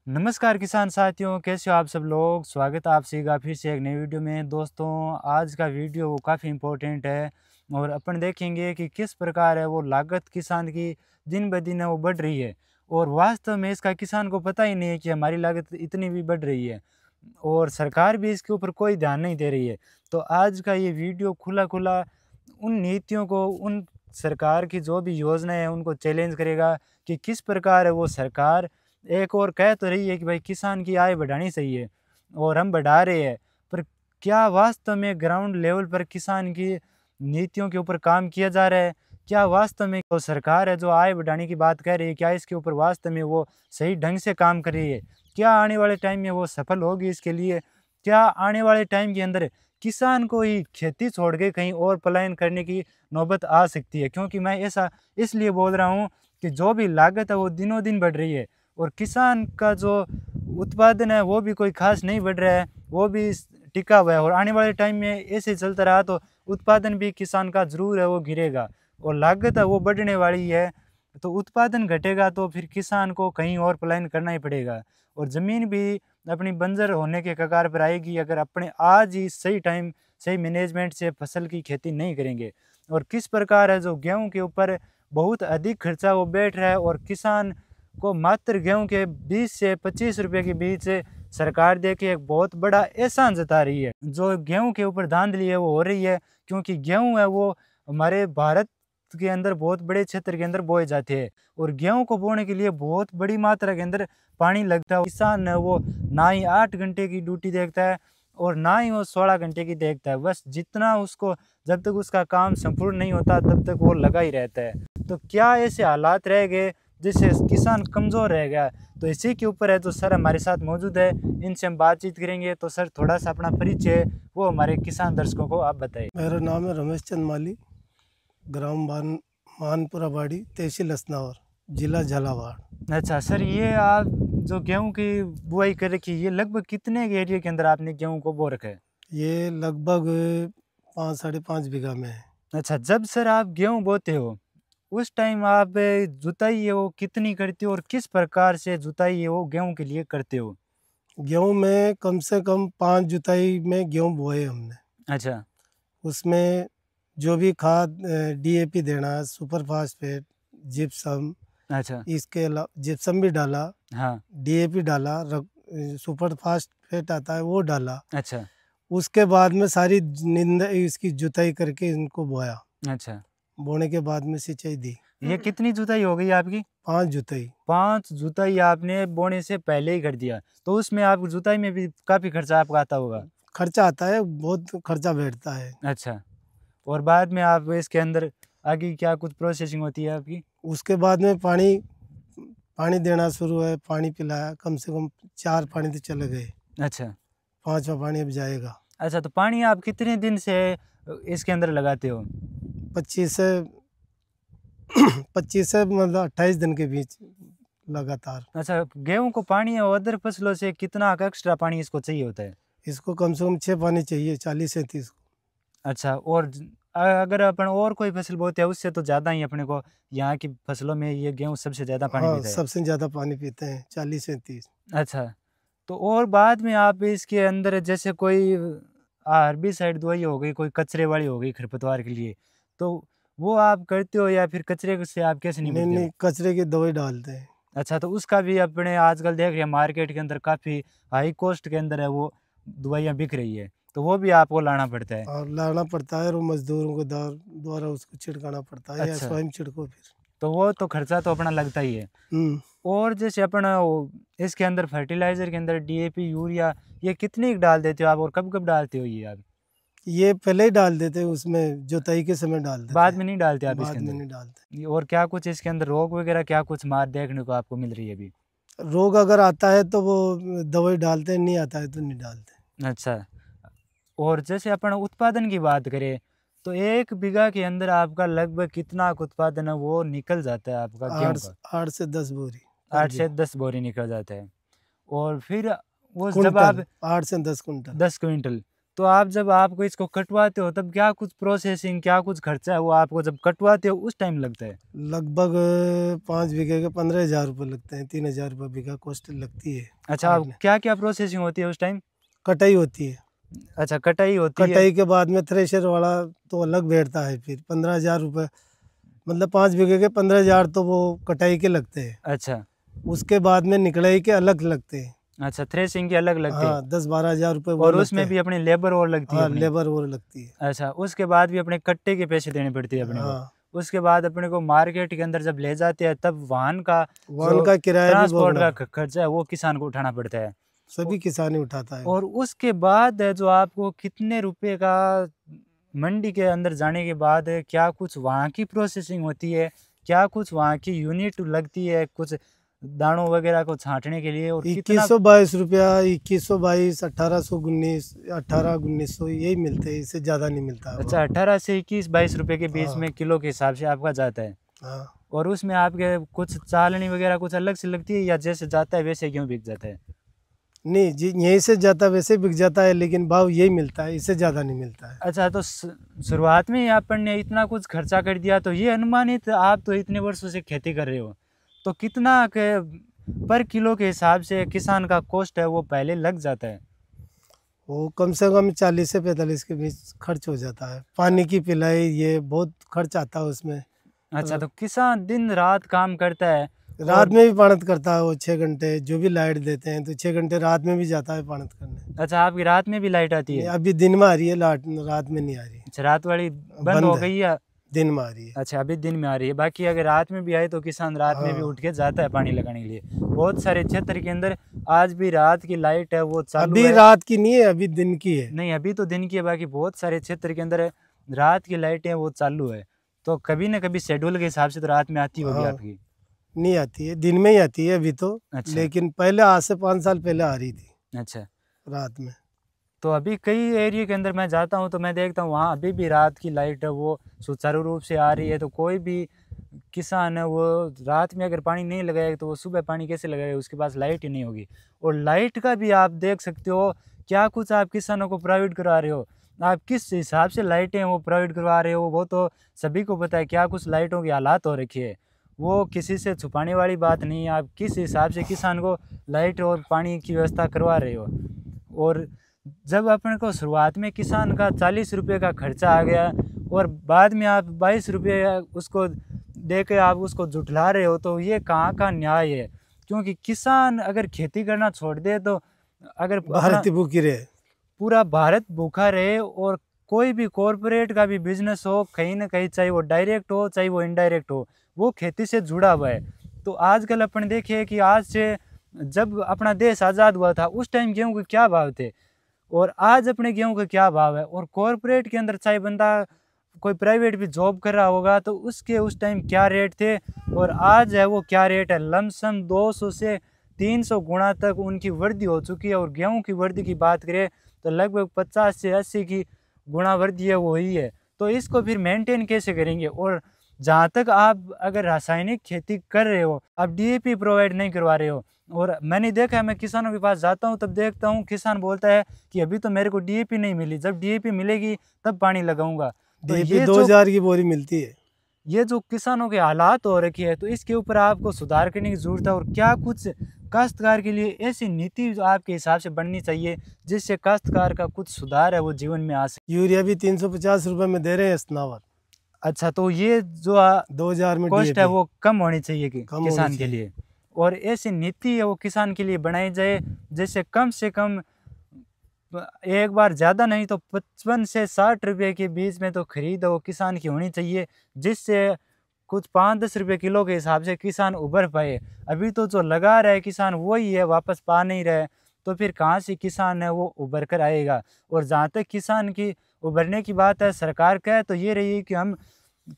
नमस्कार किसान साथियों, कैसे हो आप सब लोग। स्वागत है आप सभी का फिर से एक नई वीडियो में। दोस्तों, आज का वीडियो वो काफ़ी इम्पोर्टेंट है और अपन देखेंगे कि किस प्रकार है वो लागत किसान की दिन ब दिन है वो बढ़ रही है और वास्तव में इसका किसान को पता ही नहीं है कि हमारी लागत इतनी भी बढ़ रही है और सरकार भी इसके ऊपर कोई ध्यान नहीं दे रही है। तो आज का ये वीडियो खुला खुला उन नीतियों को, उन सरकार की जो भी योजनाएं हैं उनको चैलेंज करेगा कि किस प्रकार है वो सरकार एक और कह तो रही है कि भाई किसान की आय बढ़ानी चाहिए और हम बढ़ा रहे हैं, पर क्या वास्तव में ग्राउंड लेवल पर किसान की नीतियों के ऊपर काम किया जा रहा है? क्या वास्तव में वो सरकार है जो आय बढ़ाने की बात कह रही है, क्या इसके ऊपर वास्तव में वो सही ढंग से काम कर रही है? क्या आने वाले टाइम में वो सफल होगी इसके लिए? क्या आने वाले टाइम के अंदर किसान को ही खेती छोड़ के कहीं और पलायन करने की नौबत आ सकती है? क्योंकि मैं ऐसा इसलिए बोल रहा हूँ कि जो भी लागत है वो दिनों दिन बढ़ रही है और किसान का जो उत्पादन है वो भी कोई खास नहीं बढ़ रहा है, वो भी टिका हुआ है और आने वाले टाइम में ऐसे चलता रहा तो उत्पादन भी किसान का ज़रूर है वो गिरेगा और लागत है वो बढ़ने वाली है। तो उत्पादन घटेगा तो फिर किसान को कहीं और पलायन करना ही पड़ेगा और ज़मीन भी अपनी बंजर होने के कगार पर आएगी अगर अपने आज ही सही टाइम सही मैनेजमेंट से फसल की खेती नहीं करेंगे। और किस प्रकार है जो गेहूं के ऊपर बहुत अधिक खर्चा वो बैठ रहा है और किसान को मात्र गेहूं के 20 से 25 रुपए के बीच सरकार दे के एक बहुत बड़ा एहसान जता रही है। जो गेहूं के ऊपर धांधली है वो हो रही है क्योंकि गेहूं है वो हमारे भारत के अंदर बहुत बड़े क्षेत्र के अंदर बोए जाते हैं और गेहूं को बोने के लिए बहुत बड़ी मात्रा के अंदर पानी लगता है। किसान है वो ना ही 8 घंटे की ड्यूटी देखता है और ना ही वो 16 घंटे की देखता है, बस जितना उसको जब तक उसका काम संपूर्ण नहीं होता तब तक वो लगा ही रहता है। तो क्या ऐसे हालात रह गए जिससे किसान कमज़ोर रह गया? तो इसी के ऊपर है तो सर हमारे साथ मौजूद है, इनसे हम बातचीत करेंगे। तो सर थोड़ा सा अपना परिचय वो हमारे किसान दर्शकों को आप बताइए। मेरा नाम है रमेश चंद माली, ग्राम मानपुरा बाड़ी, तहसील असनावर, जिला झालावाड़। अच्छा सर, ये आप जो गेहूं की बुआई कर रखी है ये लगभग कितने के एरिया के अंदर आपने गेहूं को बो रखा है? ये लगभग 5-5.5 बीघा में है। अच्छा, जब सर आप गेहूं बोते हो उस टाइम आप जुताई है वो कितनी करते हो और किस प्रकार से जुताई है वो गेहूं के लिए करते हो? गेहूं में कम से कम 5 जुताई में गेहूं बोए हमने। अच्छा। उसमें जो भी खाद डीएपी देना है, सुपर फास्फेट, जिप्सम, अच्छा। इसके अलावा जिप्सम भी डाला, हाँ। डीएपी डाला, सुपर फास्फेट आता है वो डाला। अच्छा। उसके बाद में सारी इसकी जुताई करके इनको बोया। अच्छा, बोने के बाद में सिंचाई दी। ये कितनी जुताई हो गई आपकी? 5 जुताई। 5 जुताई आपने बोने से पहले ही कर दिया, तो उसमें आप जुताई में भी काफ़ी खर्चा आपका आता होगा। खर्चा आता है, बहुत खर्चा बैठता है। अच्छा, और बाद में आप इसके अंदर आगे क्या कुछ प्रोसेसिंग होती है आपकी? उसके बाद में पानी पानी देना शुरू है, पानी पिलाया, कम से कम 4 पानी तो चले गए, अच्छा। 5वां पानी अब जाएगा। अच्छा, तो पानी आप कितने दिन से इसके अंदर लगाते हो? 25 से 25 से मतलब 28 दिन के बीच लगातार। अच्छा, गेहूँ को पानी और अदर फसलों से कितना एक्स्ट्रा पानी इसको चाहिए होता है? इसको कम से कम 6 पानी चाहिए, 40 से 30 को। अच्छा, और अगर अपन और कोई फसल बोते हैं उससे तो ज़्यादा ही अपने को यहाँ की फसलों में ये गेहूँ सबसे ज़्यादा पानी हाँ, पीता है। सबसे ज़्यादा पानी पीते हैं, 40 से 30। अच्छा, तो और बाद में आप इसके अंदर जैसे कोई हर्बिसाइड दवाई हो गई, कोई कचरे वाली हो गई खरपतवार के लिए, तो वो आप करते हो या फिर कचरे से आप कैसे नहीं निपटते हो? नहीं, कचरे की दवाई डालते हैं। अच्छा, तो उसका भी अपने आजकल देख रहे हैं मार्केट के अंदर काफ़ी हाई कॉस्ट के अंदर है वो दवाइयाँ बिक रही है, तो वो भी आपको लाना पड़ता है। और लाना पड़ता है और मजदूरों को द्वारा उसको छिड़काना पड़ता है, या अच्छा, स्वयं छिड़को फिर। तो वो तो खर्चा तो अपना लगता ही है। हम्म और जैसे अपन इसके अंदर फर्टिलाइज़र के अंदर डीएपी, यूरिया ये कितनी डाल देते हो आप और कब-कब डालते हो ये आप? ये पहले ही डाल देते हैं, उसमें जुताई के समय डाल देते बाद हैं, में नहीं डालते आप इसके बाद में अंदर? नहीं डालते। और क्या कुछ इसके अंदर रोग वगैरह क्या कुछ मार देखने को आपको मिल रही है अभी? रोग अगर आता है तो वो दवाई डालते हैं, नहीं आता है तो नहीं डालते। अच्छा, और जैसे अपन उत्पादन की बात करें तो 1 बीघा के अंदर आपका लगभग कितना उत्पादन है वो निकल जाता है आपका गेहूँ का? 8 से 10 बोरी पर 8 से बीघा। 10 बोरी निकल जाता है। और फिर वो जब कुंटल, आप 8 से 10 कुंटल। 10 क्विंटल, तो आप जब आपको इसको कटवाते हो तब क्या कुछ प्रोसेसिंग, क्या कुछ खर्चा है वो आपको जब कटवाते हो उस टाइम लगता है? लगभग 5 बीघे के 15,000 रुपये लगते हैं, 3,000 रुपये बीघा कॉस्ट लगती है अच्छा, आप काटने। क्या क्या प्रोसेसिंग होती है उस टाइम? कटाई होती है, अच्छा, कटाई होती है। कटाई के बाद में थ्रेशर वाला तो अलग बैठता है, फिर 15,000 रुपये, मतलब 5 बीघे के 15,000 तो वो कटाई के लगते हैं। अच्छा। उसके बाद में निकलाई के अलग लगते हैं। अच्छा, थ्रेसिंग की अलग लगती है। हाँ, 10-12 हज़ार रुपये वो और लगते उसमें हैं। भी अपनी लेबर और लगती है हाँ, अपनी। लेबर और लगती है। अच्छा, उसके बाद भी अपने कट्टे के पैसे देने पड़ते हैं अपने को। हाँ, उसके बाद अपने को मार्केट के अंदर जब ले जाते हैं तब वाहन का वाहन जो का किराया भी ट्रांसपोर्ट भोगना का खर्चा है वो किसान को उठाना पड़ता है। सभी किसान ही उठाता है। और उसके बाद है जो आपको कितने रुपए का मंडी के अंदर जाने के बाद क्या कुछ वहाँ की प्रोसेसिंग होती है, क्या कुछ वहाँ की यूनिट लगती है कुछ दानों वगैरह को छांटने के लिए, और कितना? 2122 रुपया, 2122, 1819, 18-1900 यही मिलते हैं, इससे ज़्यादा नहीं मिलता है अच्छा, भाव। 18 से 21-22 रुपए के बीच हाँ, में किलो के हिसाब से आपका जाता है। हाँ। और उसमें आपके कुछ चालनी वगैरह कुछ अलग से लगती है या जैसे जाता है वैसे क्यों बिक जाता है? नहीं जी, यहीं से जाता वैसे बिक जाता है, लेकिन भाव यही मिलता है, इससे ज़्यादा नहीं मिलता है। अच्छा, तो शुरुआत में ही अपन ने इतना कुछ खर्चा कर दिया, तो ये अनुमानित आप तो इतने वर्षों से खेती कर रहे हो, तो कितना के पर किलो के हिसाब से किसान का कॉस्ट है वो पहले लग जाता है? वो कम से कम 40 से 45 के बीच खर्च हो जाता है। पानी की पिलाई, ये बहुत खर्च आता है उसमें। अच्छा, तो किसान दिन रात काम करता है। रात और में भी पाणत करता है वो 6 घंटे, जो भी लाइट देते हैं तो 6 घंटे रात में भी जाता है पाणत करने। अच्छा, आपकी रात में भी लाइट आती नहीं, है? अभी दिन में आ रही है, रात में नहीं आ रही, अच्छा, रात वाली बंद बंद हो है, गई है? दिन में आ रही है। अच्छा, अभी दिन में आ रही है। बाकी अगर रात में भी आए तो किसान रात में भी हाँ, उठ के जाता है पानी लगाने के लिए। बहुत सारे क्षेत्र के अंदर आज भी रात की लाइट है वो चालू अभी है। रात की नहीं है, अभी दिन की है। नहीं, अभी तो दिन की है, बाकी बहुत सारे क्षेत्र के अंदर रात की लाइटें वो चालू है। तो कभी ना कभी शेड्यूल के हिसाब से तो रात में आती होगी हाँ, आपकी। नहीं आती है, दिन में ही आती है अभी तो। अच्छा। लेकिन पहले, आज से 5 साल पहले आ रही थी अच्छा, रात में। तो अभी कई एरिया के अंदर मैं जाता हूँ तो मैं देखता हूँ वहाँ अभी भी रात की लाइट है वो सुचारू रूप से आ रही है। तो कोई भी किसान है वो रात में अगर पानी नहीं लगाएगा तो वो सुबह पानी कैसे लगाएगा, उसके पास लाइट ही नहीं होगी। और लाइट का भी आप देख सकते हो क्या कुछ आप किसानों को प्रोवाइड करवा रहे हो, आप किस हिसाब से लाइटें वो प्रोवाइड करवा रहे हो, वो तो सभी को पता है क्या कुछ लाइटों की हालात हो रखी है। वो किसी से छुपाने वाली बात नहीं है, आप किस हिसाब से किसान को लाइट और पानी की व्यवस्था करवा रहे हो। और जब अपने को शुरुआत में किसान का 40 रुपये का खर्चा आ गया और बाद में आप 22 रुपये उसको दे के आप उसको जुटला रहे हो, तो ये कहाँ का न्याय है? क्योंकि किसान अगर खेती करना छोड़ दे तो अगर अपना भारत भूखी रहे। पूरा भारत भूखा रहे, और कोई भी कॉरपोरेट का भी बिजनेस हो कहीं ना कहीं, चाहे वो डायरेक्ट हो चाहे वो इनडायरेक्ट हो, वो खेती से जुड़ा हुआ है। तो आजकल अपन देखिए कि आज से जब अपना देश आज़ाद हुआ था उस टाइम गेहूं के क्या भाव थे और आज अपने गेहूं का क्या भाव है। और कॉरपोरेट के अंदर चाहे बंदा कोई प्राइवेट भी जॉब कर रहा होगा तो उसके उस टाइम क्या रेट थे और आज है वो क्या रेट है। लमसम 200 से 300 गुना तक उनकी वृद्धि हो चुकी है। और गेहूं की वृद्धि की बात करें तो लगभग 50 से 80 की गुना वृद्धि है वो हुई है। तो इसको फिर मेंटेन कैसे करेंगे? और जहाँ तक आप अगर रासायनिक खेती कर रहे हो, आप डीएपी प्रोवाइड नहीं करवा रहे हो। और मैंने देखा है, मैं किसानों के पास जाता हूँ तब देखता हूँ किसान बोलता है कि अभी तो मेरे को डीएपी नहीं मिली, जब डीएपी मिलेगी तब पानी लगाऊंगा। तो डीएपी ये 2,000 की बोरी मिलती है। जो किसानों के हालात हो रखी है, तो इसके ऊपर आपको सुधार करने की जरूरत है। और क्या कुछ काश्तकार के लिए ऐसी नीति जो आपके हिसाब से बननी चाहिए जिससे काश्तकार का कुछ सुधार है वो जीवन में आ सके? यूरिया भी 350 रुपये में दे रहे हैं स्नावर। अच्छा, तो ये जो 2,000 में कॉस्ट है डीएपी वो कम होनी चाहिए कि कम होनी किसान के चाहिए। लिए, और ऐसी नीति है वो किसान के लिए बनाई जाए जैसे कम से कम एक बार ज़्यादा नहीं तो 55 से 60 रुपये के बीच में तो खरीद वो किसान की होनी चाहिए, जिससे कुछ 5-10 रुपये किलो के हिसाब से किसान उभर पाए। अभी तो जो लगा रहा है किसान वही है, वापस पा नहीं रहे, तो फिर कहाँ से किसान है वो उभर कर आएगा? और जहाँ तक किसान की उभरने की बात है, सरकार कहे तो ये रही कि हम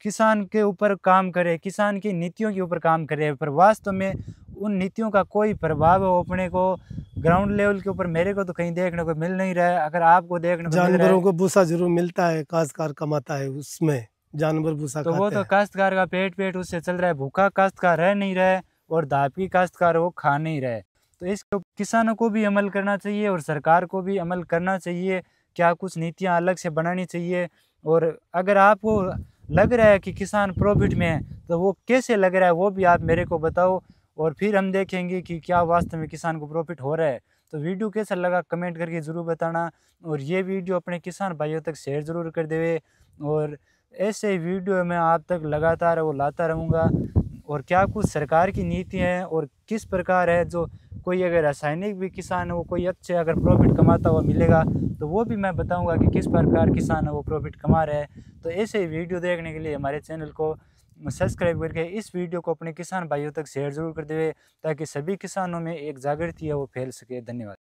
किसान के ऊपर काम करें, किसान की नीतियों के ऊपर काम करें, पर वास्तव में उन नीतियों का कोई प्रभाव है अपने को ग्राउंड लेवल के ऊपर मेरे को तो कहीं देखने को मिल नहीं रहा है। अगर आपको देखने को मिल रहा जानवरों है को भूसा जरूर मिलता है, काश्तकार कमाता है उसमें, जानवर भूसा तो वो खाते तो हैं। काश्तकार का पेट उससे चल रहा है, भूखा काश्तकार रह नहीं रहा है और धापी काश्तकार वो खा नहीं रहा है। तो इसके ऊपर किसानों को भी अमल करना चाहिए और सरकार को भी अमल करना चाहिए क्या कुछ नीतियाँ अलग से बनानी चाहिए। और अगर आपको लग रहा है कि किसान प्रॉफिट में है तो वो कैसे लग रहा है वो भी आप मेरे को बताओ, और फिर हम देखेंगे कि क्या वास्तव में किसान को प्रॉफिट हो रहा है। तो वीडियो कैसा लगा कमेंट करके ज़रूर बताना, और ये वीडियो अपने किसान भाइयों तक शेयर ज़रूर कर देवे। और ऐसे ही वीडियो मैं आप तक लगातार वो लाता रहूँगा। और क्या कुछ सरकार की नीति हैं और किस प्रकार है, जो कोई अगर रासायनिक भी किसान है वो कोई अच्छे अगर प्रॉफिट कमाता हुआ मिलेगा तो वो भी मैं बताऊंगा कि किस प्रकार किसान है वो प्रॉफिट कमा रहा है। तो ऐसे ही वीडियो देखने के लिए हमारे चैनल को सब्सक्राइब करके इस वीडियो को अपने किसान भाइयों तक शेयर जरूर कर देवे, ताकि सभी किसानों में एक जागृति है वो फैल सके। धन्यवाद।